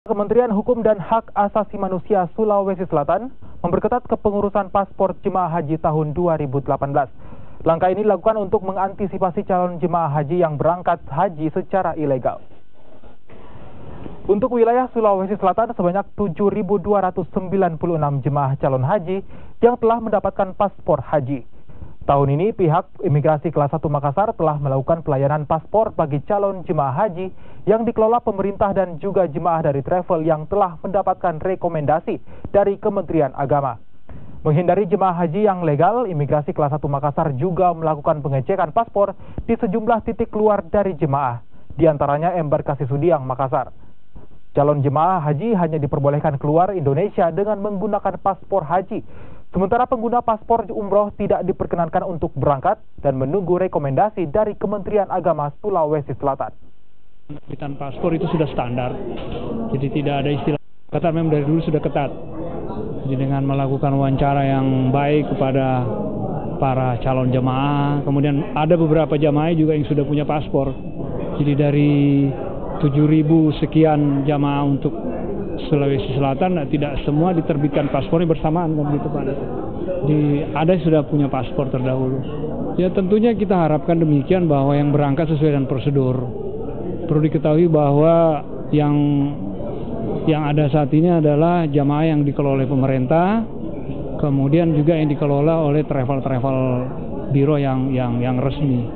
Kementerian Hukum dan Hak Asasi Manusia Sulawesi Selatan memperketat kepengurusan paspor jemaah haji tahun 2018. Langkah ini dilakukan untuk mengantisipasi calon jemaah haji yang berangkat haji secara ilegal. Untuk wilayah Sulawesi Selatan, sebanyak 7.296 jemaah calon haji yang telah mendapatkan paspor haji. Tahun ini, pihak Imigrasi Kelas 1 Makassar telah melakukan pelayanan paspor bagi calon jemaah haji yang dikelola pemerintah dan juga jemaah dari travel yang telah mendapatkan rekomendasi dari Kementerian Agama. Menghindari jemaah haji yang legal, Imigrasi Kelas 1 Makassar juga melakukan pengecekan paspor di sejumlah titik keluar dari jemaah, diantaranya Embarkasi Sudiang, Makassar. Calon jemaah haji hanya diperbolehkan keluar Indonesia dengan menggunakan paspor haji. Sementara pengguna paspor umroh tidak diperkenankan untuk berangkat dan menunggu rekomendasi dari Kementerian Agama Sulawesi Selatan. Penerbitan paspor itu sudah standar, jadi tidak ada istilah ketat, memang dari dulu sudah ketat. Jadi dengan melakukan wawancara yang baik kepada para calon jemaah, kemudian ada beberapa jemaah juga yang sudah punya paspor. Jadi dari 7.000 sekian jemaah untuk Sulawesi Selatan, tidak semua diterbitkan paspornya bersamaan kan gitu Pak. Ada yang sudah punya paspor terdahulu. Ya tentunya kita harapkan demikian, bahwa yang berangkat sesuai dengan prosedur. Perlu diketahui bahwa yang ada saat ini adalah jamaah yang dikelola oleh pemerintah, kemudian juga yang dikelola oleh travel biro yang resmi.